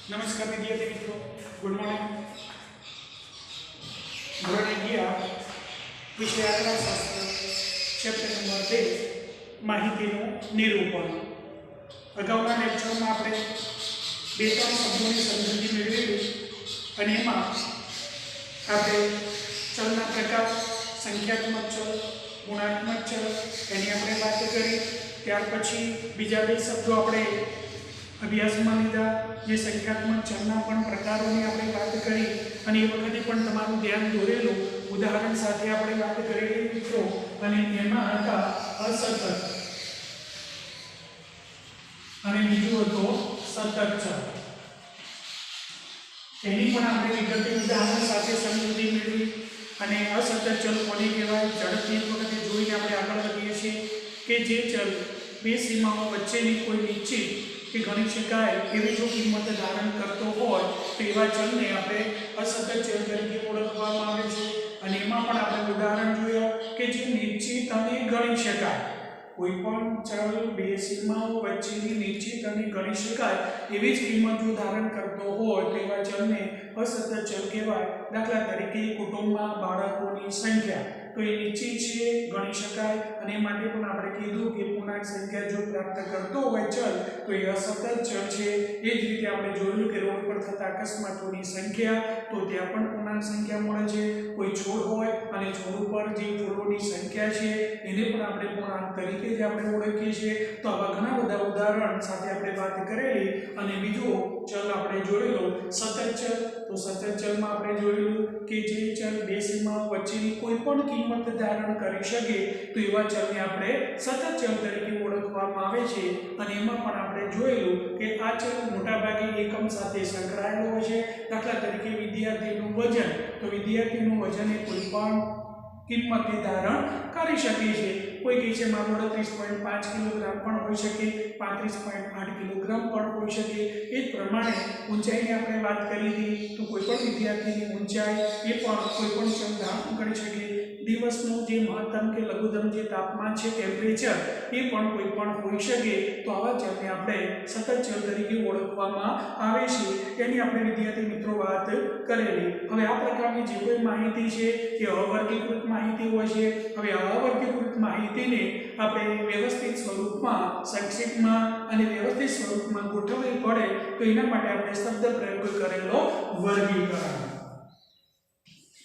नमस्कार विद्यार्थी मित्रों, गुड मॉर्निंग। धोरण 11 विषय आंकड़ाशास्त्र चैप्टर नंबर 2 माहितीનું નિરૂપણ। અગાઉના લેક્ચરમાં આપણે બે ત્રણ શબ્દોની સમજૂતી મેળવેલી અને એમાં આપણે ચલના પ્રકાર, સંખ્યાત્મક ચલ, ગુણાત્મક ચલ એની આપણે વાત કરી। ત્યાર પછી બીજા બે શબ્દો આપણે અભ્યાસમાં લીધા, જે સંખ્યાત્મક ચલના પણ પ્રકારોની આપણે વાત કરી અને એ વખતે પણ તમારું ધ્યાન દોરેલું ઉદાહરણ સાથે આપણે વાત કરેલી મિત્રો, અને એમાં હતા અસતત અને બીજું હતું સતત ચલ। એની પણ આપણે વિગતે ઉદાહરણ સાથે સમજૂતી મેળવી અને અસતત ચલ કોને કહેવાય ઝડપથી એક વખતે જોઈને આપણે આગળ વધીએ છીએ કે જે ચલ બે સીમાઓ વચ્ચેની કોઈ નિશ્ચિત કે ગણી શકાય એવી જો કિંમત ધારણ કરતો હોય તો એવા ચલને આપણે અસતત ચલ તરીકે ઓળખવામાં આવે છે। અને એમાં પણ આપણે ઉદાહરણ જોયા કે જે નિશ્ચિત અને ગણી શકાય, કોઈ પણ ચલ બે સીમાઓ વચ્ચેની નિશ્ચિત અને ગણી શકાય એવી જ કિંમત જો ધારણ કરતો હોય તો એવા ચલને અસતત ચલ કહેવાય। દાખલા તરીકે કુટુંબમાં બાળકોની સંખ્યા તો એ નિશ્ચિત છે, ગણી શકાય, અને એ માટે પણ આપણે કીધું કે પૂર્ણાંક સંખ્યા જો પ્રાપ્ત કરતો હોય ચલ તો એ અસતત ચલ છે। એ જ રીતે આપણે જોયું કે રોડ પર થતા અકસ્માતોની સંખ્યા તો ત્યાં પણ પૂર્ણાંક સંખ્યા મળે છે। કોઈ છોડ હોય અને છોડ ઉપર જે ફૂલોની સંખ્યા છે એને પણ આપણે પૂર્ણાંક તરીકે જ આપણે ઓળખીએ છીએ। તો આવા ઘણા બધા ઉદાહરણ સાથે આપણે વાત કરેલી। અને બીજો ચલ આપણે જોયેલો સતત ચલ। તો સતત ચલમાં આપણે જોયેલું કે જે ચલ બે સીમાઓ વચ્ચેની કોઈ પણ કિંમત ધારણ કરી શકે તો એવા ચલને આપણે સતત ચલ તરીકે ઓળખવામાં આવે છે। અને એમાં પણ આપણે જોયેલું કે આ ચલ મોટાભાગે એકમ સાથે સંકળાયેલો હોય છે। દાખલા તરીકે વિદ્યાર્થીનું વજન, તો વિદ્યાર્થીનું વજન એ કોઈ પણ કિંમતે ધારણ કરી શકે છે। કોઈ કહે છે મારું 38.5 કિલોગ્રામ પણ હોઈ શકે, 35.8 કિલોગ્રામ પણ હોઈ શકે। એ જ પ્રમાણે ઊંચાઈની આપણે વાત કરી હતી તો કોઈ પણ વિદ્યાર્થીની ઊંચાઈ એ પણ કોઈ પણ ચલ ધારણ કરી શકે। દિવસનું જે મહત્તમ કે લઘુત્તમ જે તાપમાન છે, ટેમ્પરેચર, એ પણ કોઈ પણ હોઈ શકે। તો આવા ચલને આપણે સતત ચલ તરીકે ઓળખવામાં આવે છે, એની આપણે વિદ્યાર્થી મિત્રો વાત કરેલી। હવે આ પ્રકારની જે કોઈ માહિતી છે એ અવર્ગીકૃત માહિતી હોય છે। હવે આ અવર્ગીકૃત માહિતીને આપણે વ્યવસ્થિત સ્વરૂપમાં, સંક્ષિપ્તમાં અને વ્યવસ્થિત સ્વરૂપમાં ગોઠવવી પડે તો એના માટે આપણે શબ્દ પ્રયોગ કરેલો વર્ગીકરણ,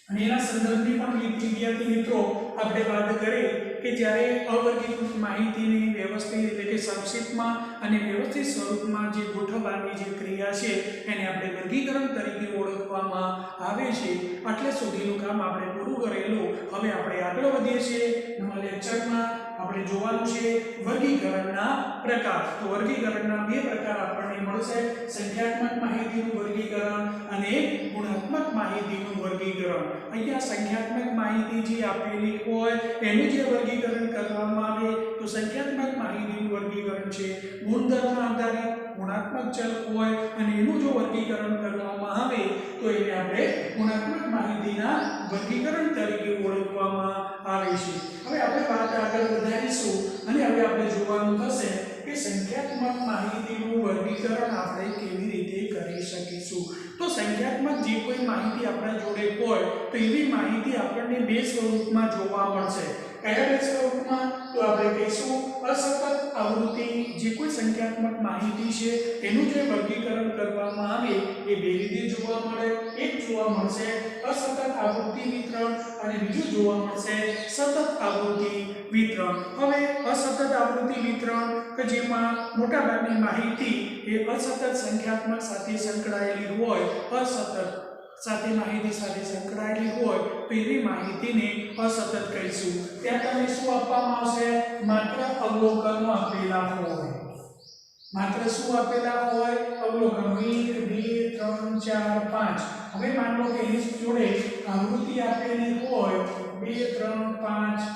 અને એના સંદર્ભની પણ વિદ્યાર્થી મિત્રો આપણે વાત કરી કે જ્યારે અવર્ગીકૃત માહિતીને વ્યવસ્થિત એટલે કે સંક્ષિપ્તમાં અને વ્યવસ્થિત સ્વરૂપમાં જે ગોઠવવાની જે ક્રિયા છે એને આપણે વર્ગીકરણ તરીકે ઓળખવામાં આવે છે। આટલે સુધીનું કામ આપણે પૂરું કરેલું। હવે આપણે આગળ વધીએ છીએ નવા લેક્ચરમાં। આપણે જોવાનું છે વર્ગીકરણના પ્રકાર। તો વર્ગીકરણના બે પ્રકાર આપણને મળશે, સંખ્યાત્મક માહિતીનું વર્ગીકરણ અને ગુણાત્મક માહિતીનું વર્ગીકરણ। અહીંયા સંખ્યાત્મક માહિતી જે આપેલી હોય એનું જે વર્ગીકરણ કરવામાં આવે તો સંખ્યાત્મક માહિતીનું વર્ગીકરણ છે ગુણધર્મ આધારિત, ગુણાત્મક ચલ હોય અને એનું જો વર્ગીકરણ કરવામાં આવે તો એને આપણે ગુણાત્મક માહિતીના વર્ગીકરણ તરીકે ઓળખવામાં આવે છે। હવે આપણે વાત આગળ વધારીશું અને હવે આપણે જોવાનું થશે કે સંખ્યાત્મક માહિતીનું વર્ગીકરણ આપણે કેવી રીતે કરી શકીશું। તો સંખ્યાત્મક જે કોઈ માહિતી આપણા જોડે હોય તો એવી માહિતી આપણને બે સ્વરૂપમાં જોવા મળશે। કયા બે સ્વરૂપમાં? તો આપણે કહીશું અસતત આવૃત્તિ જે કોઈ સંખ્યાત્મક માહિતી છે એનું જે વર્ગીકરણ કરવામાં આવે એ બે રીતે જોવા મળે। એક જોવા મળશે અસતત આવૃત્તિ વિતરણ અને બીજું જોવા મળશે સતત આવૃત્તિ વિતરણ। હવે અસતત આવૃત્તિ વિતરણ કે જેમાં મોટાભાગની માહિતી એ અસતત સંખ્યાત્મક સાથે સંકળાયેલી હોય, અસતત સાથે માહિતી સાથે સંકળાયેલી હોય તો એવી માહિતીને અસતત કહીશું। ત્યાં તમને શું આપવામાં આવશે? માત્ર અવલોકનો આપેલા હોય, માત્ર શું આપેલા હોય? અવલોકનો 1 2 3 4 5। હવે માન લો કે એની જોડે આવૃત્તિ આપેલી હોય 2 3 5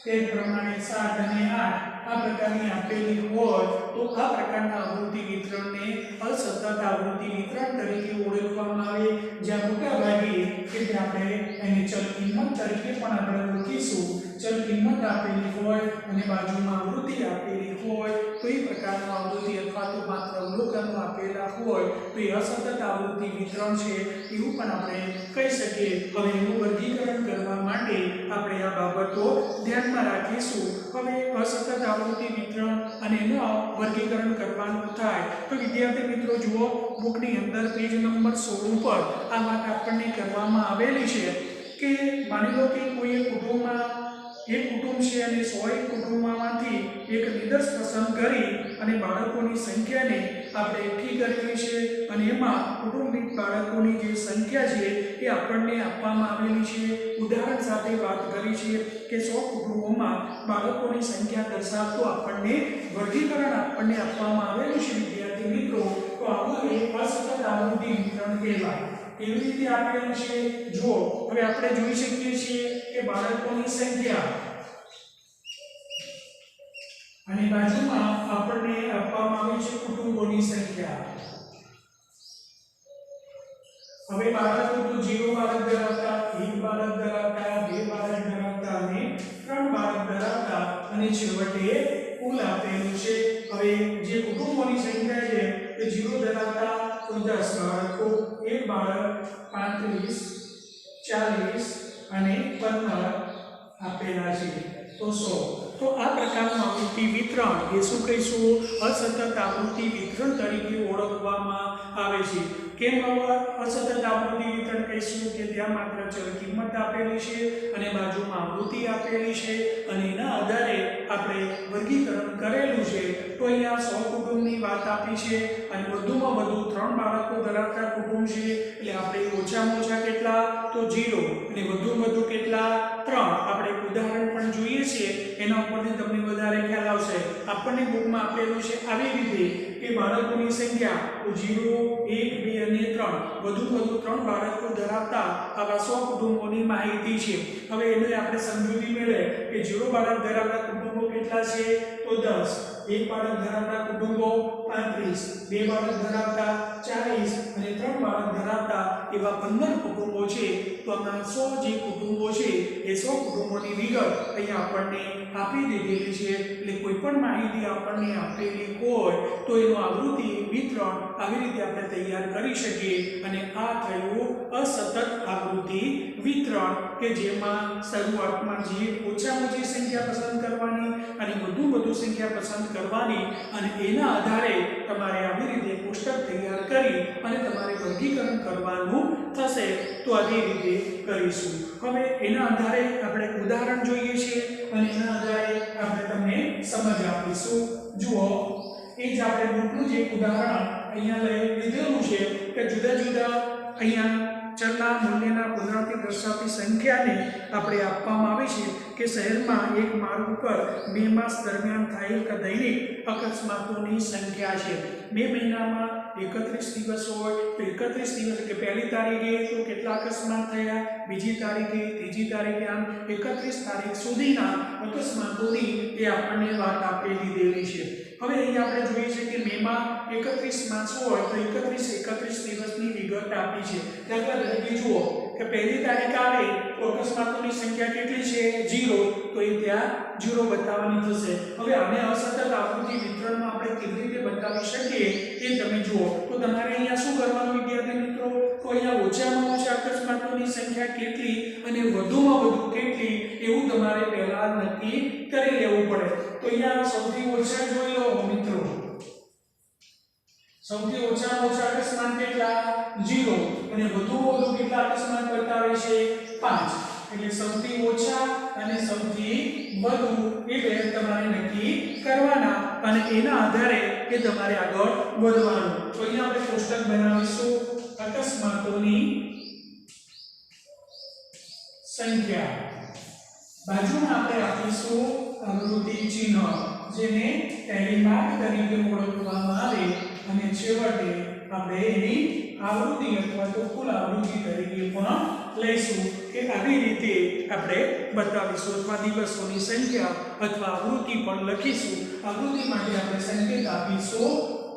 તે પ્રમાણે 7 અને 8 આ પ્રકારની આપેલી હોય તો આ પ્રકારના આવૃત્તિ વિતરણને અસતત આવૃત્તિ વિતરણ તરીકે ઓળખવામાં આવે। જ્યાં મોટા ભાગે એટલે આપણે એની ચલ કિંમત તરીકે પણ આપણે ઓળખીશું ચલ કિંમત આપેલી હોય અને બાજુમાં આવૃત્તિ આપેલી હોય તો એ પ્રકારનું આવૃત્તિ અથવા તો માત્ર અવલોકનો આપેલા હોય તો એ અસતત આવૃત્તિ વિતરણ છે એવું પણ આપણે કહી શકીએ. હવે એનું વર્ગીકરણ કરવા માટે આપણે આ બાબતો ધ્યાનમાં રાખીશું. હવે અસતત આવૃત્તિ વિતરણ અને એનું વર્ગીકરણ કરવાનું થાય તો વિદ્યાર્થી મિત્રો જુઓ, બુકની અંદર પેજ નંબર 16 ઉપર આ વાત આપણને કરવામાં આવેલી છે કે માની લો કે કોઈ એક કુટુંબ છે અને 100 કુટુંબમાંથી એક નિદર્શ પસંદ કરી અને બાળકોની સંખ્યાને આપણે એકઠી કરવી છે અને એમાં કુટુંબિક બાળકોની જે સંખ્યા છે એ આપણને આપવામાં આવેલી છે. ઉદાહરણ સાથે વાત કરી છે કે 100 કુટુંબોમાં બાળકોની સંખ્યા દર્શાવતું આપણને વર્ગીકરણ આપણને આપવામાં આવેલું છે વિદ્યાર્થી મિત્રો. તો આવું એક અસતત આવૃત્તિ વિતરણ કહેવાય. કેવી રીતે આપેલું છે જુઓ, હવે આપણે જોઈ શકીએ છીએ કે બાળકોની સંખ્યા અને બાજુમાં આપણને આપવામાં આવી છે કુટુંબોની સંખ્યા. હવે બાળકો તો 0 બાળક ધરાવતા, 1 બાળક ધરાવતા, 2 બાળક ધરાવતા અને 3 બાળક ધરાવતા અને છેવટે કુલ આપેલું છે. હવે જે કુટુંબોની સંખ્યા છે એ 0 ધરાવતા તો 10 બાળકો, 1 બાળક 35, 40 અને 15 આપેલા છે તો 100. તો આ પ્રકારનું આવૃત્તિ વિતરણ એ શું કહીશું? અસતત આવૃત્તિ વિતરણ તરીકે ઓળખવામાં આવે છે. કેમ અસતત આવૃત્તિ વિતરણ કહીશું? કે ત્યાં માત્ર ચલ કિંમત આપેલી છે અને બાજુમાં આવૃત્તિ આપેલી છે અને એના આધારે આપણે વર્ગીકરણ કરેલું છે. તો અહીંયા 100 કુટુંબની વાત આપી છે અને વધુમાં વધુ 3 બાળકો ધરાવતા કુટુંબ છે એટલે આપણે ઓછામાં ઓછા કેટલા? તો 0 અને વધુમાં વધુ કેટલા? 3. આપણે એક ઉદાહરણ પણ જોઈએ છીએ, એના ઉપરથી તમને વધારે ખ્યાલ આવશે. આપણને બુકમાં આપેલું છે આવી રીતે કે બાળકોની સંખ્યા 0, 1, 2 અને 3 વધુ 3 બાળકો ધરાવતા આવા 100 કુટુંબોની માહિતી છે. હવે એને આપણે સમજૂતી મેળવે કે 0 બાળક ધરાવતા કુટુંબો કેટલા છે? તો 10, 1 બાળક ધરાવતા કુટુંબો 35, 2 બાળક ધરાવતા 40 અને 3 બાળક ધરાવતા એવા 15 કુટુંબો છે. તો આમાં 100 જે કુટુંબો છે એ 100 કુટુંબોની વિગત અહીંયા આપણને આપી દીધેલી છે. એટલે કોઈ પણ માહિતી આપણને આપેલી હોય તો એનું આવૃત્તિ વિતરણ આવી રીતે આપણે તૈયાર કરી શકીએ અને આ થયું અસતત આવૃત્તિ વિતરણ કે જેમાં શરૂઆતમાં જે ઓછામાં ઓછી સંખ્યા પસંદ કરવાની અને વધુ સંખ્યા પસંદ કરવાની અને એના આધારે તમારે આવી રીતે કોષ્ટક તૈયાર કરી અને તમારે વર્ગીકરણ કરવાનું થશે. તો આવી રીતે કરીશું. હવે એના આધારે આપણે ઉદાહરણ જોઈએ છીએ અને એના આધારે આપણે તમને સમજ આપીશું. જુઓ, એ જ આપણે બુકનું જે ઉદાહરણ અહીંયા લઈ લીધેલું છે કે જુદા જુદા અહીંયા ચલના મૂલ્યના પુનરાવર્તિત દર્શાવતી સંખ્યાને આપણે આપવામાં આવે છે કે શહેરમાં એક માર્ગ ઉપર 2 માસ દરમિયાન થયેલ દૈનિક અકસ્માતોની સંખ્યા છે. 2 મહિનામાં 31 દિવસ હોય તો 31 દિવસ કે પહેલી તારીખે તો કેટલા અકસ્માત થયા, બીજી તારીખે, ત્રીજી તારીખે, આમ 31 તારીખ સુધીના અકસ્માતોની એ આપણને વાત આપી દીધેલી છે. હવે અહીં આપણે જોઈએ છે કે મેમાં 31 માસ હોય તો 31 દિવસની વિગત આપી છે. દાખલા તરીકે જુઓ કે પહેલી તારીખ આવે તો અકસ્માતોની સંખ્યા કેટલી છે? 0. તો એ ત્યાં 0 બતાવવાની થશે. હવે આને અસતત આવૃત્તિ વિતરણમાં આપણે કેવી રીતે બતાવી શકીએ એ તમે જુઓ. તો તમારે અહીંયા શું કરવાનું વિદ્યાર્થી મિત્રો? તો અહીંયા ઓછામાં ઓછા અકસ્માતોની સંખ્યા કેટલી અને વધુમાં વધુ કેટલી એવું તમારે પહેલા નક્કી કરી લેવું પડે. તો અહીંયા સૌથી ઓછા જોઈ લો મિત્રો. સૌથી ઓછામાં ઓછા અકસ્માત કેટલા? 0 અને વધુમાં વધુ કેટલા અકસ્માત બતાવે છે? 5. એટલે સૌથી ઓછા અને સૌથી વધુ એટલે તમારે નક્કી કરવાના અને એના આધારે કે તમારે આગળ વધવાનું. તો અહીંયા આપણે કોષ્ટક બનાવીશું અકસ્માતોની સંખ્યા. બાજુમાં આપણે આપીશું આવૃત્તિ ચિહ્ન જેને પહેલી માર્ક તરીકે ઓળખવામાં આવે અને છેવટે આપણે એની આવૃત્તિ અથવા તો કુલ આવૃત્તિ તરીકે પણ લઈશું કે આવી રીતે આપણે બતાવીશું અથવા દિવસોની સંખ્યા અથવા આવૃત્તિ પણ લખીશું. આવૃત્તિ માટે આપણે સંકેત આપીશું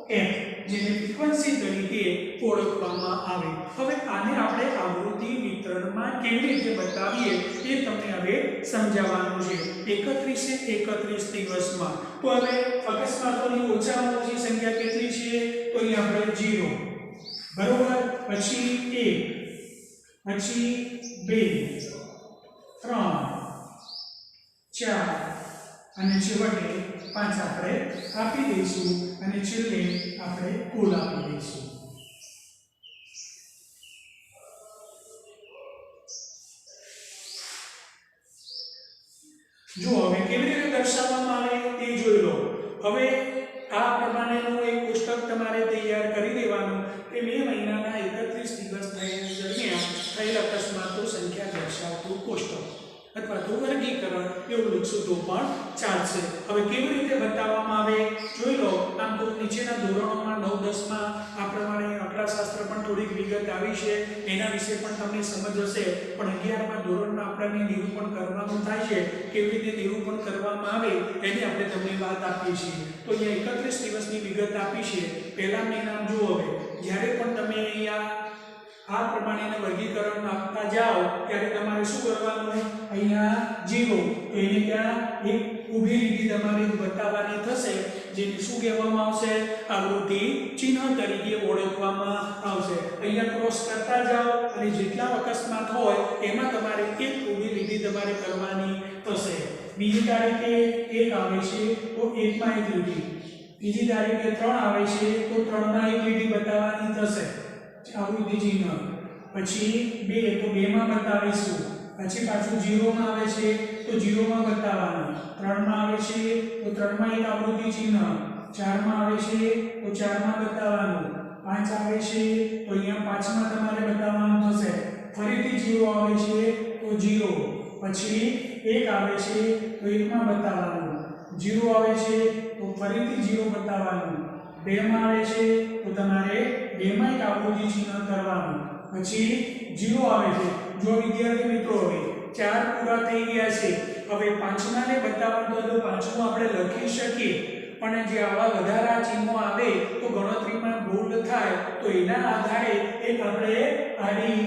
f જેને ફ્રીક્વન્સી તરીકે ઓળખવામાં આવે. હવે આને આપણે આવૃત્તિ વિતરણમાં કેવી રીતે બતાવીએ એ તમને હવે સમજાવવાનું છે. 31 દિવસમાં તો હવે અકસ્માતોની ઓછામાં ઓછી સંખ્યા કેટલી છે? તો અહીં આપણે 0 બરોબર, પછી 1, પછી 2, 3, 4 અને છેવટે 5 આપણે આપી દઈશું અને છેલ્લે આપણે કુલ આપી દઈશું. જો હવે કેવી રીતે દર્શાવવામાં આવે તે જોઈ લો. હવે આ પ્રમાણેનું એક કોષ્ટક તમારે તૈયાર કરી દેવાનું કે મે મહિનાના 31 દિવસ દરમિયાન થયેલ અકસ્માતો સંખ્યા દર્શાવતું કોષ્ટક અથવા તો વર્ગીકરણ એવું લખશું તો પણ ચાલશે. હવે કેવી રીતે બતાવવામાં આવે જોઈ લો. આમ તો નીચેના ધોરણોમાં 9, 10 માં આ પ્રમાણે આંકડાશાસ્ત્ર પણ થોડીક વિગત આવી છે, એના વિશે પણ તમને સમજ હશે. પણ 11મા ધોરણમાં આપણને નિરૂપણ કરવાનું થાય છે. કેવી રીતે નિરૂપણ કરવામાં આવે એની આપણે તમને વાત આપીએ છીએ. તો અહીંયા 31 દિવસની વિગત આપી છે. પહેલા મહિના જુઓ. હવે જ્યારે પણ તમે અહીંયા આ પ્રમાણેનું વર્ગીકરણ આપતા જાઓ ત્યારે તમારે શું કરવાનું? અહીંયા 0 તો એને ત્યાં એક ઊભી લીટી તમારે બતાવવાની થશે, જેને શું કહેવામાં આવશે? આવૃત્તિ ચિહ્ન તરીકે ઓળખવામાં આવશે. અહીંયા ક્રોસ કરતા જાઓ અને જેટલા અકસ્માત હોય એમાં તમારે એક ઊભી લીટી તમારે કરવાની થશે. બીજી તારીખે 1 આવે છે તો 1 માં એક લીટી, બીજી તારીખે 3 આવે છે તો 3 માં એક લીટી બતાવવાની થશે આવૃત્તિ ચિહ્ન. પછી 2 તો 2 માં બતાવીશું. પછી પાછું 0 માં આવે છે તો 0 માં બતાવવાનું. 3 માં આવે છે તો 3 માં એક આવૃત્તિ ચિહ્ન. 4 માં આવે છે તો 4 માં બતાવવાનું. 5 આવે છે તો અહીંયા 5 માં તમારે બતાવવાનું થશે. ફરીથી 0 આવે છે તો 0, પછી 1 આવે છે તો 1 માં બતાવવાનું. 0 આવે છે તો ફરીથી 0 બતાવવાનું. 2 માં આવે છે તો તમારે 2 માં એક આવૃત્તિ ચિહ્ન કરવાનું. પછી 0 આવે છે. જો વિદ્યાર્થી મિત્રો હવે 4 પૂરા થઈ ગયા છે, હવે 5માને બતાવવાનું તો 5મું આપણે લખી શકીએ, પણ જે આવા વધારા ચિહ્નો આવે તો ગણતરીમાં ભૂલ થાય, તો એના આધારે એક આપણે આડી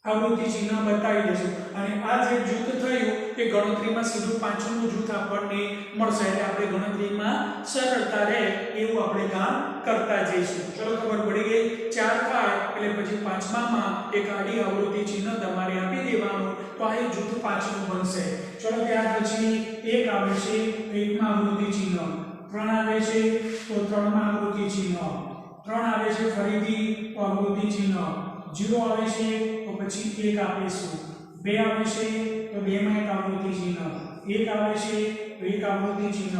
આવૃત્તિ ચિહ્ન બતાવી દઈશું. અને આ જે જૂથ થયું એ ગણતરીમાં સીધું 5મું જૂથ આપણને મળશે. એટલે આપણે ગણતરીમાં સરળતા રહે એવું આપણે કામ કરતા જઈશું. ચલો ખબર પડી ગઈ. 4 થાય એટલે પછી 5મામાં એક આડી આવૃત્તિ ચિહ્ન તમારે આપી દેવાનું, તો આ જૂથ 5મું બનશે. ચલો ત્યાર પછી 1 આવે છે તો 1 માં આવૃત્તિ ચિહ્ન. 3 આવે છે તો 3 માં આવૃત્તિ ચિહ્ન. 3 આવે છે ફરીથી તો આવૃત્તિ ચિહ્ન. 0 આવે છે તો પછી 1 આપીશું. 2 આવે છે તો 2 માં એક આવૃત્તિ ચિહ્ન. 1 આવે છે તો 1 આવૃત્તિ ચિહ્ન.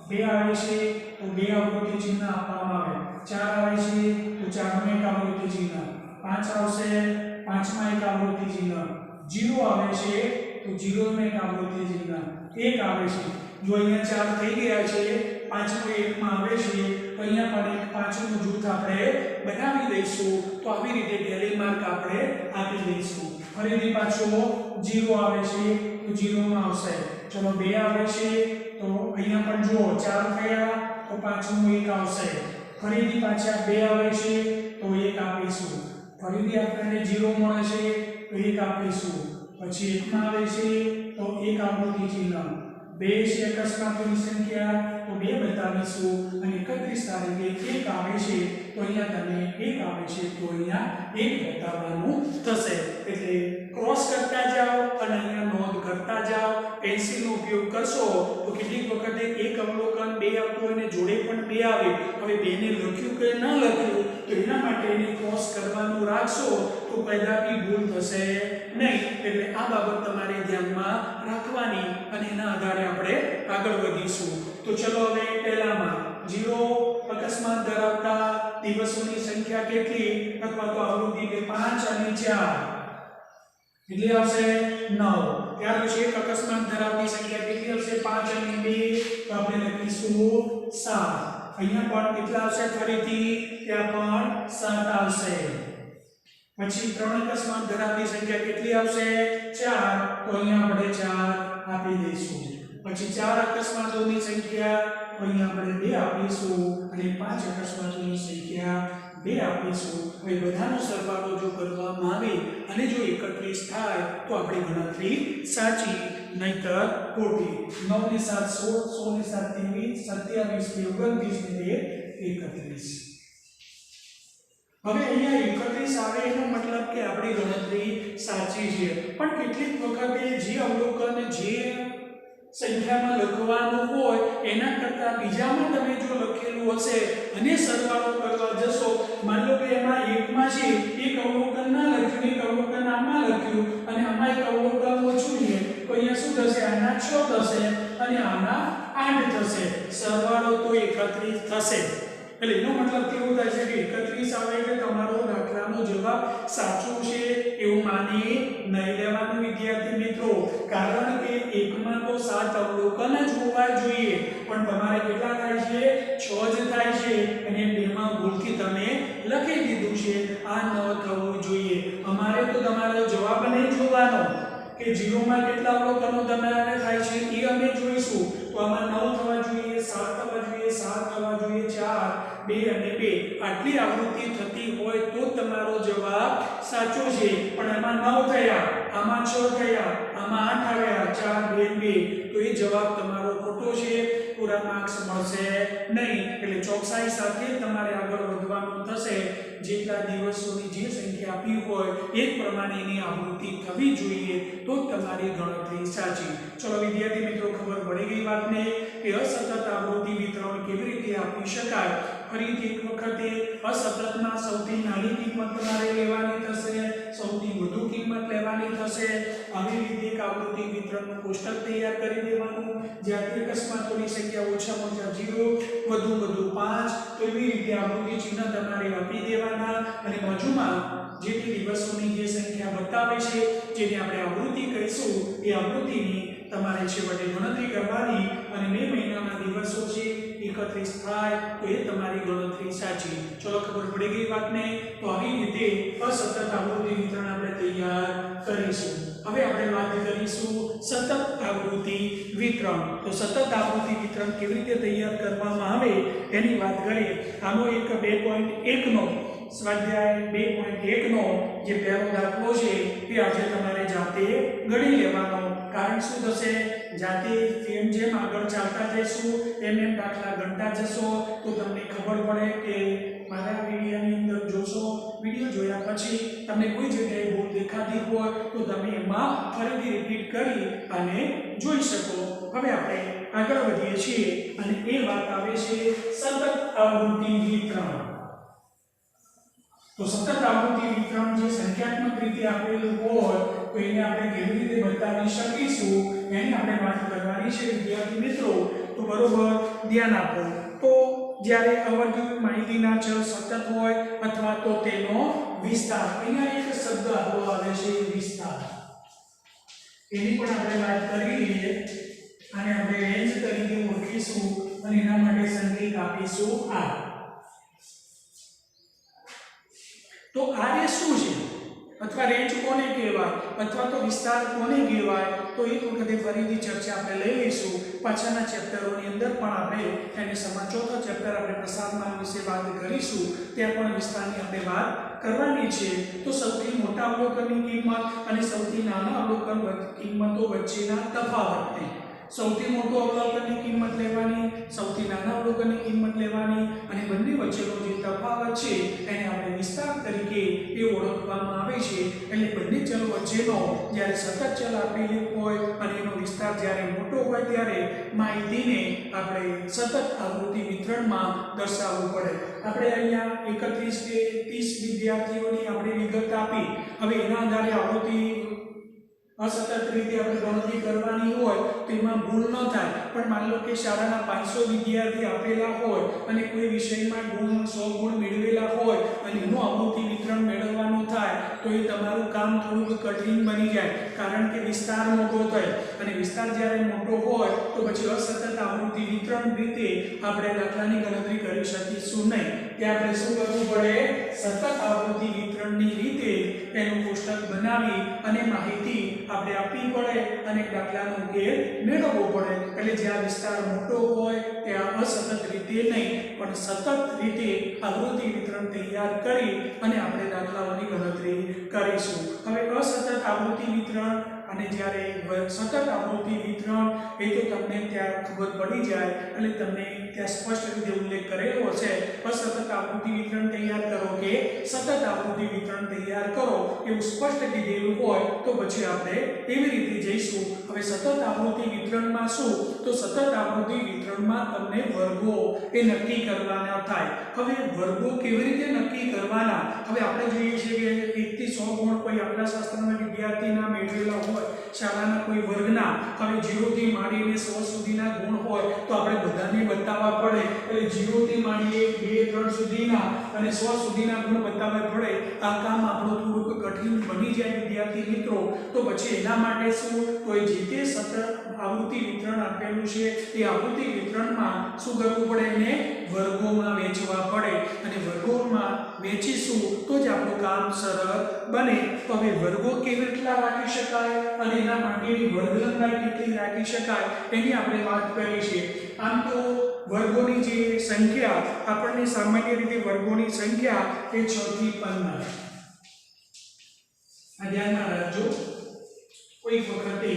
2 આવે છે તો 2 આવૃત્તિ ચિહ્ન આપવામાં આવે. 4 આવે છે તો 4 માં એક આવૃત્તિ ચિહ્ન. 5 આવશે, 5 માં એક આવૃત્તિ ચિહ્ન. 0 આવે છે તો 0 માં એક આવૃત્તિ ચિહ્ન. 1 આવે છે. જો અહીંયા 4 થઈ ગયા છે, 5મું 1 માં આવે છે, તો અહીંયા પણ એક 5મું જૂથ આપણે બનાવી દઈશું. તો આવી રીતે ટેલી માર્ક આપણે આપી દઈશું. ફરીથી પાછો 0 આવે છે તો 0 માં આવશે. ચલો 2 આવે છે તો અહીંયા પણ જુઓ 4 થયા તો 5મું 1 આવશે. ફરીથી પાછા 2 આવે છે તો 1 આપીશું. ફરીથી આપણને 0 મળે છે તો 1 આપીશું. પછી 1 માં આવે છે તો 1 આવૃત્તિ ચિહ્ન. 2 છે અકસ્માતોની સંખ્યા તો 2 બતાવીશું. અને 31 તારીખે 1 આવે છે તો અહીંયા તમે 1 આવે છે તો અહીંયા 1 બતાવવાનું થશે. એટલે ક્રોસ કરતા જાઓ અને અહીંયા નોંધ કરતા જાઓ. પેન્સિલનો ઉપયોગ કરશો તો કેટલીક વખતે એક અવલોકન 2 આવતું હોય ને જોડે પણ 2 આવે. હવે 2 ને લખ્યું કે ન લખ્યું તો એના માટે એને ક્રોસ કરવાનું રાખશો તો કદાપી ભૂલ થશે નહીં. એટલે આ બાબત તમારે ધ્યાનમાં રાખવાની અને એના આધારે આપણે આગળ વધીશું. તો ચલો હવે પહેલામાં 0 અકસ્માત ધરાવતા દિવસોની સંખ્યા કેટલી? અથવા તો આવૃત્તિ કે 5 અને 4 કેટલી આવશે? 9. ત્યાર પછી એક અકસ્માત ધરાવતી સંખ્યા કેટલી આવશે? 5 અને 2 તો આપણે લખીશું 7. અહીંયા પણ કેટલા આવશે? ફરીથી ત્યાં પણ 7 આવશે. પછી 3 અકસ્માત ધરાવતી સંખ્યા કેટલી આવશે? 4 તો અહીંયા આપણે 4 આપી દઈશું. પછી 4 અકસ્માતોની સંખ્યા અહીં આપણે 2 આપીશું અને 5 અકસ્માતોની સંખ્યા 2 આપીશું. હવે બધાનો સરવાળો જો કરવામાં આવે અને જો 31 થાય તો આપણી ગણતરી સાચી, નહીતર ખોટી. 9 ને 7 16, 16 ને 7 23, 27 ને 29 ને 31. હવે અહીંયા 31 આવે એનો મતલબ કે આપણી ગણતરી સાચી છે. પણ કેટલીક વખતે જે અવલોકન જે સંખ્યામાં લખવાનું હોય એના કરતાં બીજામાં તમે જો લખેલું હશે અને સરવાળો કરવા જશો, માની લો કે એમાં એકમાં છે એક અવલોકન ના લખ્યું, એક અવલોકન આમાં લખ્યું અને આમાં એક અવલોકન ઓછું છે, તો અહીંયા શું થશે? આના 6 થશે અને આના 8 થશે. સરવાળો તો 31 થશે. એટલે એનો મતલબ કેવું થાય છે કે 31 આવે એટલે તમારો દાખલાનો જવાબ સાચો છે એવું માની નહીં લેવાનું વિદ્યાર્થી મિત્રો. કારણ કે એકમાં તો 7 અવલોકન જ હોવા જોઈએ, પણ તમારે કેટલા થાય છે? 6 જ થાય છે અને બેમાં ભૂલથી તમે લખી દીધું છે. આ ન થવું જોઈએ. અમારે તો તમારો જવાબ નહીં જોવાનો કે 0 માં કેટલા અવલોકનો તમારે થાય છે એ અમે જોઈશું. તો આમાં 9 થવા જોઈએ, 7 થવા જોઈએ, 7 થવા જોઈએ, 4, 2 અને 2 આટલી આવૃત્તિ થતી હોય તો તમારો જવાબ સાચો છે. પણ આમાં 9 થયા, આમાં 6 થયા, આમાં 8 આવ્યા, 4, 2, 2, તો એ જવાબ તમારો ખોટો છે. પૂરા માર્ક્સ મળશે નહીં. એટલે ચોકસાઈ સાથે તમારે આગળ વધવાનું થશે. જેટલા દિવસોની જે સંખ્યા આપી હોય એ પ્રમાણેની આવૃત્તિ થવી જોઈએ તો તમારી ગણતરી સાચી. ચલો વિદ્યાર્થી મિત્રો, ખબર પડી ગઈ વાતને કે અસતત આવૃત્તિ વિતરણ કેવી રીતે આપી શકાય. ફરીથી એક વખતે અસતતમાં સૌથી નાની કિંમત તમારે લેવાની થશે, સૌથી વધુ કિંમત લેવાની થશે. આવી રીતે એક આવૃત્તિ વિતરણનું કોષ્ટક તૈયાર કરી દેવાનું, જ્યાં અકસ્માતોની સંખ્યા ઓછામાં ઓછા 0, વધુ 5, તો એવી રીતે આવૃત્તિ ચિહ્ન તમારે આપી દેવાના અને બાજુમાં જેટલી દિવસોની જે સંખ્યા બતાવે છે જેને આપણે આવૃત્તિ કહીશું એ આવૃત્તિની તમારે છેવટે ગણતરી કરવાની અને મે મહિનાના દિવસો છે 31 થાય તો એ તમારી ગણતરી સાચી. ચલો ખબર પડી ગઈ વાતને. તો આવી રીતે અસતત આવૃત્તિ વિતરણ આપણે તૈયાર કરીશું. હવે આપણે વાત કરીશું સતત આવૃત્તિ વિતરણ. તો સતત આવૃત્તિ વિતરણ કેવી રીતે તૈયાર કરવામાં આવે એની વાત કરીએ. આનો એક 2.1 નો સ્વાધ્યાય 2.1 નો જે પહેલો દાખલો છે એ આજે તમારે જાતે ગણી લેવાનો. કારણ શું થશે? જાતે જેમ આગળ ચાલતા જઈશું એમ દાખલા ગણતા જશો તો તમને ખબર પડે કે મારા વિડીયોની અંદર જોશો, વિડીયો જોયા પછી તમને કોઈ જગ્યાએ ભૂલ દેખાતી હોય તો તમે એમાં ફરીથી રિપીટ કરી અને જોઈ શકો. હવે આપણે આગળ વધીએ છીએ અને એ વાત આવે છે સતત આવૃત્તિ વિતરણ. તો સતત આવૃત્તિ વિતરણ જે સંખ્યાત્મક રીતે આપેલું હોય તો એને આપણે કેવી રીતે બતાવી શકીશું એની આપણે વાત કરવાની છે વિદ્યાર્થી મિત્રો. તો બરોબર ધ્યાન આપો. તો જ્યારે અવર્ગીય માહિતીના ચલ સતત હોય અથવા તો તેનો વિસ્તાર, અહીંયા એક શબ્દ આપણો આવે છે વિસ્તાર, એની પણ આપણે વાત કરી લઈએ અને આપણે રેન્જ તરીકે ઓળખીશું અને એના માટે સંકેત આપીશું આ. તો આ એ શું છે અથવા રેન્જ કોને કહેવાય અથવા તો વિસ્તાર કોને કહેવાય તો એક વખતે ફરીથી ચર્ચા આપણે લઈ લઈશું. પાછળના ચેપ્ટરોની અંદર પણ આપણે એની ચોથો ચેપ્ટર આપણે પ્રસારમાન વિશે વાત કરીશું, ત્યાં પણ વિસ્તારની આપણે વાત કરવાની છે. તો સૌથી મોટા અવલોકનની કિંમત અને સૌથી નાના અવલોકન કિંમતો વચ્ચેના તફાવતને, સૌથી મોટો અવલોકનની કિંમત લેવાની, સૌથી નાના અવલોકનની કિંમત લેવાની અને બંને વચ્ચેનો જે તફાવત છે એને આપણે વિસ્તાર તરીકે એ ઓળખવામાં આવે છે. એટલે બંને ચલ વચ્ચેનો જ્યારે સતત ચલ આપેલી હોય અને એનો વિસ્તાર જ્યારે મોટો હોય ત્યારે માહિતીને આપણે સતત આવૃત્તિ વિતરણમાં દર્શાવવું પડે. આપણે અહીંયા 31 કે 30 વિદ્યાર્થીઓની આપણે વિગત આપી. હવે એના આધારે આવૃત્તિ અસતત રીતે આપણે ગણતરી કરવાની હોય તો એમાં ભૂલ ન થાય. પણ માની લો કે શાળાના 500 વિદ્યાર્થી આપેલા હોય અને કોઈ વિષયમાં 100 ગુણ મેળવેલા હોય અને એનું આવૃત્તિ વિતરણ મેળવવાનું થાય તો એ તમારું કામ થોડુંક કઠિન બની જાય. કારણ કે વિસ્તાર મોટો થાય અને વિસ્તાર જ્યારે મોટો હોય તો પછી અસતત આવૃત્તિ વિતરણ રીતે આપણે દાખલાની ગણતરી કરી શકીશું નહીં. ત્યાં આપણે શું કરવું પડે? સતત આવૃત્તિ વિતરણની રીતે એનું કોષ્ટક બનાવી અને માહિતી આપણે આપવી પડે અને દાખલાનો ઉકેલ મેળવવો પડે. એટલે જે આ વિસ્તાર મોટો હોય તે અસતત રીતે નહીં પણ સતત રીતે આવૃત્તિ વિતરણ તૈયાર કરી અને આપણે દાખલાઓની ગણતરી કરીશું. હવે અસતત આવૃત્તિ વિતરણ અને જ્યારે સતત આવૃત્તિ વિતરણ એ તો તમને ત્યાં ખબર પડી જાય એટલે તમને ત્યાં સ્પષ્ટ રીતે ઉલ્લેખ કરેલો છે. અસતત આવૃત્તિ વિતરણ તૈયાર કરો કે સતત આવૃત્તિ વિતરણ તૈયાર કરો એવું સ્પષ્ટ કીધેલું હોય તો પછી આપણે એવી રીતે જઈશું. હવે સતત આવૃત્તિ વિતરણમાં શું તો સતત આવૃત્તિ વિતરણમાં તમને વર્ગો એ નક્કી કરવાના થાય. હવે વર્ગો કેવી રીતે નક્કી કરવાના? હવે આપણે જોઈએ છીએ કે 1 થી 100 ગુણ કોઈ આપણા શાસ્ત્રના વિદ્યાર્થીના મેળવેલા હોય શાળાના કોઈ વર્ગના. હવે 0 થી માંડીને 100 સુધીના ગુણ હોય તો આપણે બધાને બતાવવા પડે. એટલે 0 થી માંડીને 2 3 સુધીના અને 100 સુધીના ગુણ બતાવવા પડે. આ કામ આપણું થોડુંક કઠિન બની જાય વિદ્યાર્થી મિત્રો. તો પછી એના માટે શું તો એ જે તે સતત આવૃત્તિ વિતરણ આપેલું છે એ આવૃત્તિ વિતરણમાં શું કરવું પડે એને વર્ગોમાં વેચવા પડે અને વર્ગોમાં વેચીશું તો જ આપણું કામ સરળ બને. તો હવે વર્ગો કેવી રીતના રાખી શકાય અને એના માટેની વર્ગ લંબાઈ કેટલી રાખી શકાય એની આપણે વાત કરી છે. આમ તો વર્ગોની જે સંખ્યા આપણને સામાન્ય રીતે વર્ગોની સંખ્યા એ 6 થી 15. આ ધ્યાનમાં રાખજો. કોઈ વખતે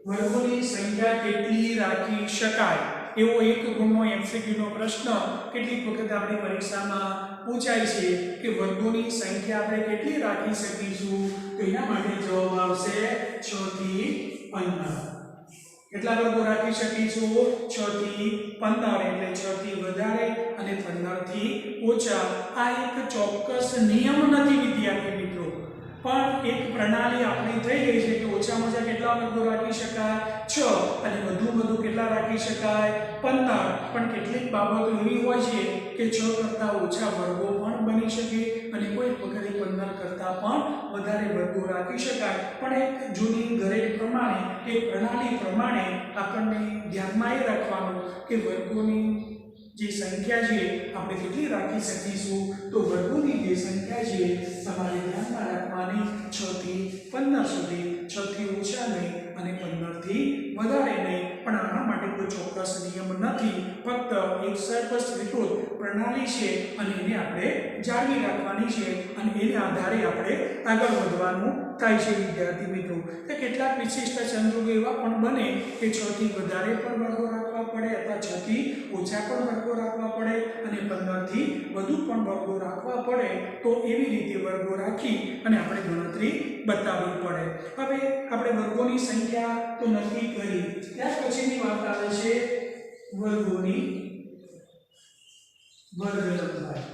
વર્ગોની સંખ્યા કેટલી રાખી શકાય એવો એક ગુણનો MCQ નો પ્રશ્ન કેટલીક વખત આપણી પરીક્ષામાં પૂછાય છે કે વર્ગોની સંખ્યા આપણે કેટલી રાખી શકીશું તો એના માટે જવાબ આવશે 6 થી 15. કેટલા વર્ગો રાખી શકીશું 6 થી 15 એટલે 6 થી વધારે અને 15 થી ઓછા. આ એક ચોક્કસ નિયમ નથી વિદ્યાર્થી મિત્રો પણ એક પ્રણાલી આપણી થઈ ગઈ છે કે ઓછામાં ઓછા કેટલા વર્ગો રાખી શકાય 6 અને વધુ કેટલા રાખી શકાય 15. પણ કેટલીક બાબતો એવી હોય છે કે 6 કરતાં ઓછા વર્ગો પણ બની શકે અને કોઈ વખતે 15 કરતાં પણ વધારે વર્ગો રાખી શકાય. પણ એક જૂની ઘરે પ્રમાણે એક પ્રણાલી પ્રમાણે આપણને ધ્યાનમાં એ રાખવાનું કે વર્ગોની જે સંખ્યા છે આપણે કેટલી રાખી શકીશું તો વર્ગોની જે સંખ્યા છે તમારે ધ્યાનમાં રાખવાની 6 થી 15 સુધી. 6 થી ઓછા નહીં અને 15 થી વધારે નહીં. પણ આના માટે કોઈ ચોક્કસ નિયમ નથી ફક્ત એક સર્વસ્વીકૃત પ્રણાલી છે અને એને આપણે જાળવી રાખવાની છે અને એના આધારે આપણે આગળ વધવાનું થાય છે વિદ્યાર્થી મિત્રો. કે કેટલાક વિશિષ્ટ સંજોગો એવા પણ બને કે 6 થી વધારે પણ વર્ગો રાખવા પડે અથવા 6 થી ઓછા પણ વર્ગો રાખવા પડે અને 15 થી વધુ પણ વર્ગો રાખવા પડે તો એવી રીતે વર્ગો રાખી અને આપણે ગણતરી બતાવવી પડે. હવે આપણે વર્ગોની સંખ્યા તો નક્કી કરી. ત્યાર પછીની વાત આવે છે વર્ગોની વર્ગ લંબાઈ.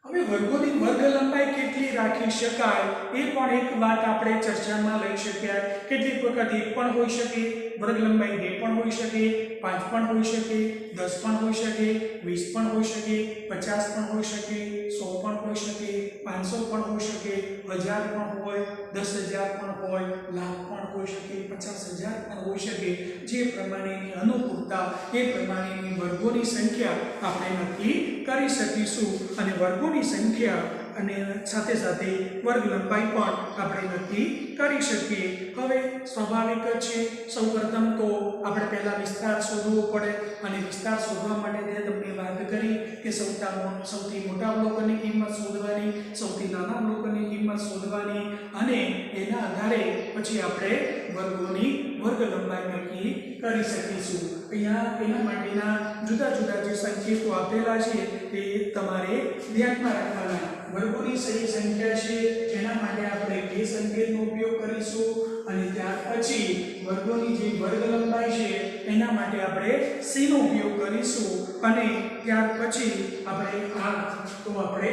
હવે વર્ગોની વર્ગ લંબાઈ કેટલી રાખી શકાય એ પણ એક વાત આપણે ચર્ચામાં લઈ શક્યા. કેટલીક વખત 1 પણ હોઈ શકે, વર્ગ લંબાઈ 2 પણ હોઈ શકે, 5 પણ હોઈ શકે, 10 પણ હોઈ શકે, 20 પણ હોઈ શકે, 50 પણ હોઈ શકે, 100 પણ હોઈ શકે, 500 પણ હોઈ શકે, 1000 પણ હોય, 10,000 પણ હોય, લાખ પણ હોઈ શકે, 50,000 પણ હોઈ શકે. જે પ્રમાણેની અનુકૂળતા એ પ્રમાણેની વર્ગોની સંખ્યા આપણે નક્કી કરી શકીશું અને વર્ગોની સંખ્યા અને સાથે સાથે વર્ગ લંબાઈ પણ આપણે નક્કી કરી શકીએ. હવે સ્વાભાવિક જ છે સૌપ્રથમ તો આપણે પહેલા વિસ્તાર શોધવો પડે અને વિસ્તાર શોધવા માટે મેં તમને વાત કરી કે સૌથી મોટા અવલોકનની કિંમત શોધવાની, સૌથી નાના અવલોકનની કિંમત શોધવાની અને એના આધારે પછી આપણે વર્ગોની વર્ગ લંબાઈ નક્કી કરી શકીશું. અહીંયા એના માટેના જુદા જુદા જે સંકેતો આપેલા છે તે તમારે ધ્યાનમાં રાખવાના. વર્ગોની સહી સંખ્યા છે એના માટે આપણે 2 સંકેતનો ઉપયોગ કરીશું અને ત્યાર પછી વર્ગોની જે વર્ગ લંબાઈ છે એના માટે આપણે c નો ઉપયોગ કરીશું અને ત્યાર પછી આપણે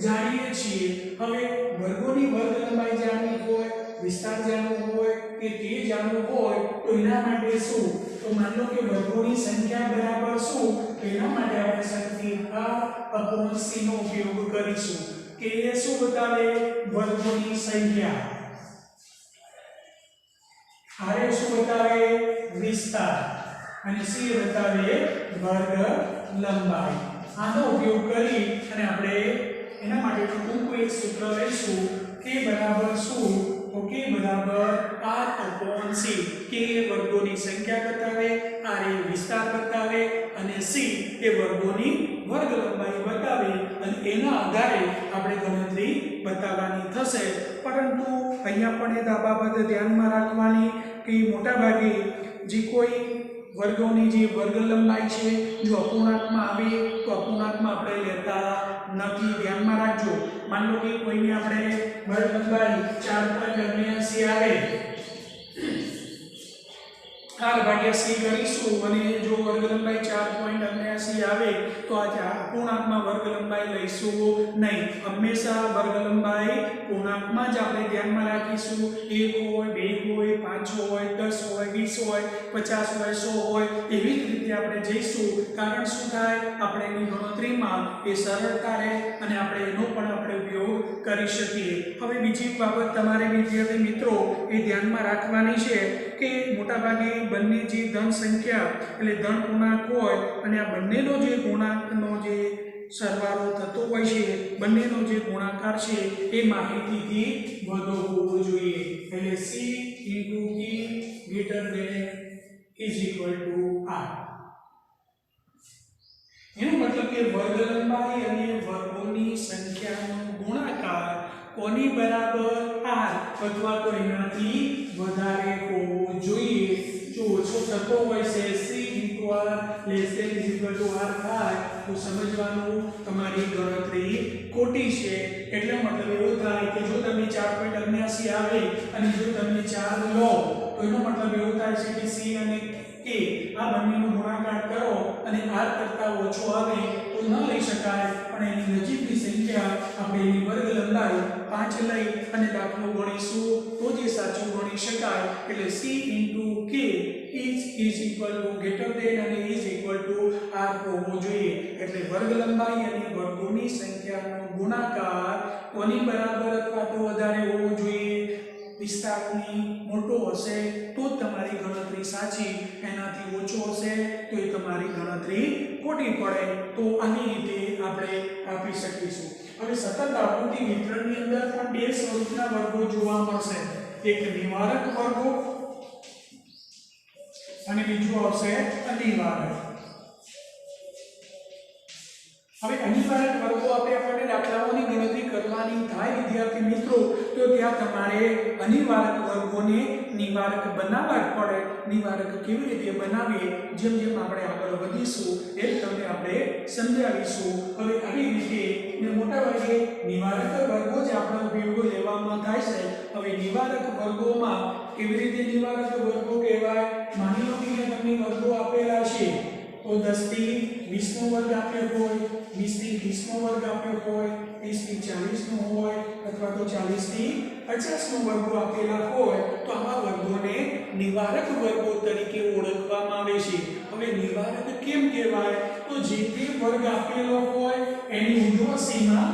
જાણીએ છીએ. હવે વર્ગોની વર્ગ લંબાઈ જાણવી હોય, વિસ્તાર જાણવો હોય કે તે જાણવું હોય તો એના માટે શું તો માન લો કે વર્ગોની સંખ્યા બરાબર શું તો એના માટે આપણે સંખ્યા c નો ઉપયોગ કરીશું કે એ શું બતાવે વર્ગોની સંખ્યા, આરે શું બતાવે વિસ્તાર અને c બતાવે વર્ગ લંબાઈ. આનો ઉપયોગ કરી અને આપણે એના માટે ટૂંકું એક સૂત્ર લઈશું કે બરાબર શું? તો કે બરાબર r/c. કે એ વર્ગોની સંખ્યા બતાવે, r એ વિસ્તાર બતાવે અને c એ વર્ગોની વર્ગ લંબાઈ બતાવે અને એના આધારે આપણે ગણતરી બતાવવાની થશે. પરંતુ અહીંયા પણ એક આ બાબત ધ્યાનમાં રાખવાની કે મોટા ભાગે જે કોઈ વર્ગોની જે વર્ગ લંબાઈ છે જો અપૂર્ણાંકમાં આવે તો અપૂર્ણાંકમાં આપણે લેતા નથી. ધ્યાનમાં રાખજો. માન લો કે કોઈને આપણે વર્ગ લંબાઈ 4.89 આવે r/c કરીશું અને જો વર્ગ લંબાઈ 4.89 આવે તો આ અપૂર્ણાંકમાં વર્ગ લંબાઈ લઈશું નહીં. હંમેશા વર્ગ લંબાઈ પૂર્ણાંકમાં જ આપણે ધ્યાનમાં રાખીશું. 1 હોય, 2 હોય, 5 હોય, 10 હોય, 20 હોય, 50 હોય, 100 હોય, એવી જ રીતે આપણે જઈશું. કારણ શું થાય? આપણે એની ગણતરીમાં એ સરળતા રહે અને આપણે એનો પણ આપણે ઉપયોગ કરી શકીએ. હવે બીજી બાબત તમારે વિદ્યાર્થી મિત્રો એ ધ્યાનમાં રાખવાની છે કે મોટાભાગે બંને જે ધન સંખ્યા એટલે ધન પૂર્ણાંક હોય અને આ બંનેનો જે પૂર્ણાંકનો જે સરવાળો થતો હોય છે, બંનેનો જે ગુણાકાર છે એ માહિતીથી વધુ હોવો જોઈએ. એટલે c * k > r. એનો મતલબ કે વર્ગ લંબાઈ અને વર્ગોની સંખ્યાનો ગુણાકાર કોની બરાબર r અથવા તો એનાથી વધારે હોવો જોઈએ. જો ઓછો થતો હોય છે c * r ≤ r થાય તો સમજવાનું તમારી ગણતરી ખોટી છે. એટલે મતલબ એવો થાય કે જો તમે 4.89 આવે અને જો તમે 4 લો તો એનો મતલબ એવો થાય છે કે c અને k આ બંનેનો ગુણાકાર કરો અને r કરતા ઓછો આવે તો ન લઈ શકાય. પણ એની નજીકની સંખ્યા આપણે એની વર્ગ લંબાઈ 5 લઈ અને દાખલો ગણીશું તો જે સાચું ગણી શકાય. એટલે c * k અને r હોવો જોઈએ. એટલે વર્ગ લંબાઈ અને વર્ગોની સંખ્યાનો ગુણાકાર કોની બરાબર અથવા તો વધારે હોવો જોઈએ? વિસ્તારની મોટો હશે તો તમારી ગણતરી સાચી, એનાથી ઓછો હશે તો એ તમારી ગણતરી ખોટી પડે. તો આની રીતે આપણે આપી શકીશું. હવે સતત આકૃતિ વિતરણની અંદર પણ બે સ્વરૂપના વર્ગો જોવા મળશે. એક નિવારક વર્ગો અને બીજું આવશે અનિવારક. હવે અનિવારક વર્ગો આપણને દાખલાઓની ગણતરી કરવાની થાય વિદ્યાર્થી મિત્રો તો ત્યાં તમારે અનિવારક વર્ગોને નિવારક બનાવવા જ પડે. નિવારક કેવી રીતે બનાવીએ જેમ જેમ આપણે આગળ વધીશું એમ તમને આપણે સમજાવીશું. હવે આવી રીતે મોટાભાગે નિવારક વર્ગો જ આપણા ઉપયોગો લેવામાં થાય છે. હવે નિવારક વર્ગોમાં કેવી રીતે નિવારક વર્ગો કહેવાય? માની લો કે તમને વર્ગો આપેલા છે તો 10 થી 20 નો વર્ગ આપ્યો હોય, 20 થી 30 નો વર્ગ આપ્યો હોય, 30 થી 40 નો હોય અથવા તો 40 થી 50 નો વર્ગો આપેલા હોય તો આવા વર્ગોને નિવારક વર્ગો તરીકે ઓળખવામાં આવે છે. હવે નિવારક કેમ કહેવાય? તો જે તે વર્ગ આપેલો હોય એની ઉર્ધ્વ સીમા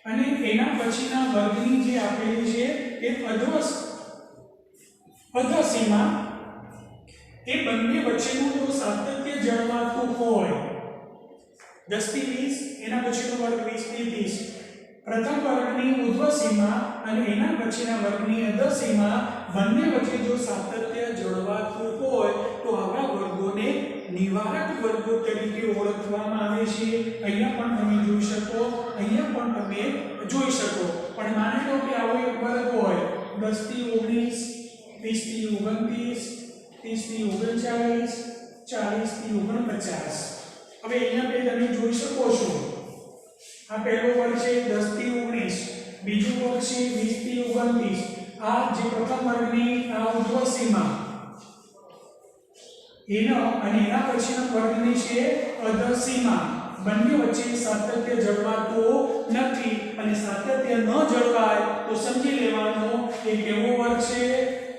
અને એના પછીના વર્ગની જે આપેલી છે એ અધ્વ સીમા એ બંને વચ્ચેનું જો સાતત્ય જળવાતું હોય 10 થી 20 એના પછીનો વર્ગ 20 થી 30 પ્રથમ વર્ગની ઉર્ધ્વ સીમા અને એના પછીના વર્ગની અધ્વ સીમા બંને વચ્ચે જો સાતત્ય જળવાતું હોય તો આવા વર્ગોને નિવારક વર્ગો તરીકે ઓળખવામાં આવે છે. અહીંયા પણ તમે જોઈ શકો, અહીંયા પણ તમે જોઈ શકો. પણ માની લો કે આવો એક વર્ગ હોય 10 થી 19, 20 થી 29, 30 થી 39, 40 થી 49. હવે અહીંયા બે તમે જોઈ શકો છો. આ પહેલો વર્ગ છે 10 થી 19, બીજો વર્ગ છે 20 થી 29. આ જે પ્રથમ વર્ગની આ ઉર્ધ્વ સીમા એનો અને એના પછીના વર્ગની છે અધ્વ સીમા. બંને વચ્ચે સાતત્ય જળવાતું નથી અને સાતત્ય ન જળવાય તો સમજી લેવાનું કે કેવો વર્ગ છે?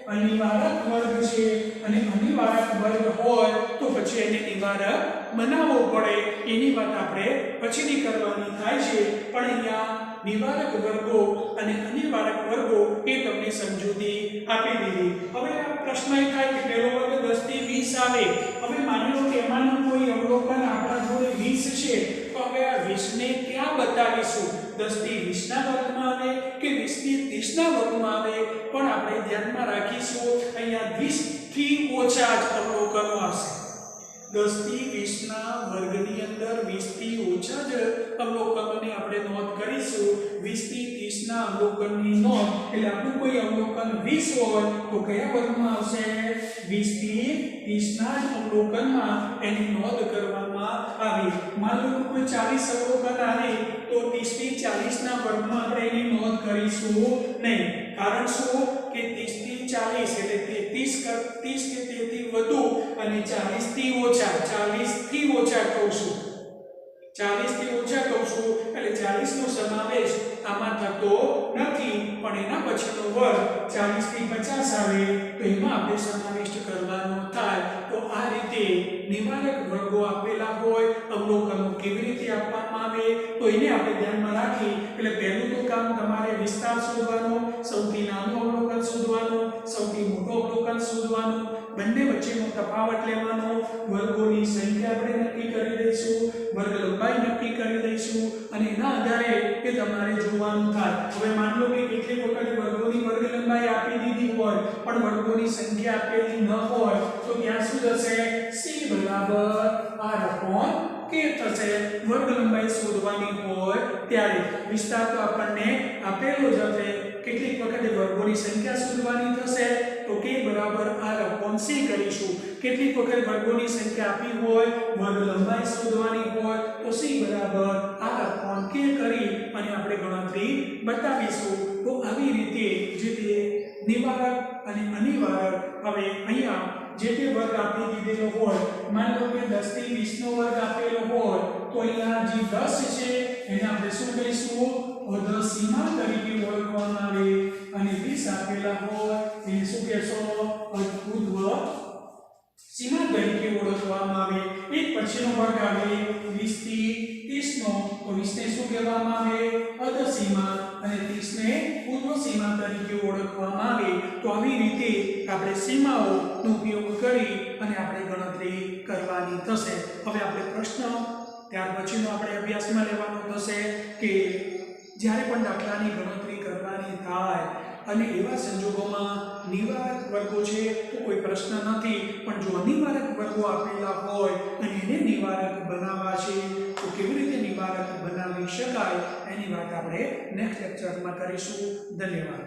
અનિવારક વર્ગ છે. અને અનિવારક વર્ગ હોય તો પછી એને નિવારક બનાવવો પડે. એની વાત આપણે પછીની કરવાની થાય છે. પણ અહીંયા નિવારક વર્ગો અને અનિવારક વર્ગો એ તમને સમજૂતી આપી દીધી. હવે આ પ્રશ્ન એ થાય કે પહેલો વર્ગ 10 થી 20 આવે. હવે માની લો કે એમાંનું કોઈ અવલોકન આપણા જોડે 20 છે તો હવે આ 20 ને ક્યાં બતાવીશું? 10 થી 20 ના વર્ગમાં આવે કે 20 થી 30 ના વર્ગમાં આવે, પણ આપણે ધ્યાનમાં રાખીશું અહીંયા 20 થી ઓછા જ અવલોકનો આવશે। 10 થી 20 ના વર્ગની અંદર 20 થી ઓછા જ અવલોકનોની આપણે નોંધ કરીશું। 20 થી 30 ના અવલોકનની નોંધ એટલે આપણું કોઈ અવલોકન 20 હોય તો કયા વર્ગમાં આવશે? 20 થી 30 ના જ અવલોકનમાં એની નોંધ કરવામાં આવી। માન લો કે કોઈ 40 અવલોકન આવે તો 30 થી 40 ના વર્ગમાં આપણે એની નોંધ કરીશું નહીં। કારણ શું કે 30 થી 40 એટલે 30 કે તેથી વધુ અને 40 થી ઓછા કહું છું 40 થી ઓછા કહું છું એટલે 40 નો સમાવેશ આમાં થતો નથી, પણ એના પછીનો વર્ગ 40 થી 50 આવે તો એમાં આપણે સમાવિષ્ટ કરવાનો થાય। તો આ રીતે નિવારક વર્ગો આપેલા હોય, અવલોકનો કેવી રીતે આપવામાં આવે તો એને આપણે ધ્યાનમાં રાખી એટલે પહેલું તો કામ તમારે વિસ્તાર શોધવાનો, સૌથી નાનું અવલોકન શોધવાનું, સૌથી મોટું અવલોકન શોધવાનું, બંને વચ્ચેનો તફાવત લેવાનો, વર્ગોની સંખ્યા આપણે નક્કી કરી દઈશું, વર્ગ લંબાઈ નક્કી કરી દઈશું અને એના આધારે એ તમારે જોવાનું થાય। હવે માન લો કે કેટલીક વખત વર્ગોની વર્ગ લંબાઈ આપી દીધી હોય પણ વર્ગોની સંખ્યા આપેલી ન હોય તો ત્યાં શું થશે? c બરાબર r/k થશે। વર્ગ લંબાઈ શોધવાની હોય ત્યારે વિસ્તાર તો આપણને આપેલો જ હશે, કેટલીક વખતે વર્ગોની સંખ્યા શોધવાની થશે તો k બરાબર r/c કરીશું। કેટલીક વખત વર્ગોની સંખ્યા આપી હોય, વર્ગ લંબાઈ શોધવાની હોય તો c બરાબર r/k કરી અને આપણે ગણતરી બતાવીશું। તો આવી રીતે જે તે નિવારક અને અનિવારક, હવે અહીંયા જે તે વર્ગ આપી દીધેલો હોય, માન લો કે 10 થી 20 નો વર્ગ આપેલો હોય તો અહીંયા જે 10 છે એને આપણે શું કહીશું? અધસીમા તરીકે ઓળખવામાં આવે અને 20 આપેલા હોય એને શું કહેશો? ઉર્ધ્વ સીમા તરીકે ઓળખવામાં આવે। એક પછીનો વર્ગ આવે 20 થી 30 નો તો 20 ને શું કહેવામાં આવે? અધસીમા અને 30 ને ઉર્ધ્વ સીમા તરીકે ઓળખવામાં આવે। તો આવી રીતે આપણે સીમાઓનો ઉપયોગ કરી અને આપણે ગણતરી કરવાની થશે। હવે આપણે પ્રશ્ન ત્યાર પછીનો આપણે અભ્યાસમાં લેવાનો થશે કે જ્યારે પણ દાખલાની ગણતરી કરવાની થાય અને એવા સંજોગોમાં નિવારક વર્ગો છે તો કોઈ પ્રશ્ન નથી, પણ જો અનિવારક વર્ગો આપેલા હોય અને એને નિવારક બનાવવા છે તો કેવી રીતે નિવારક બનાવી શકાય એની વાત આપણે નેક્સ્ટ લેક્ચરમાં કરીશું। ધન્યવાદ।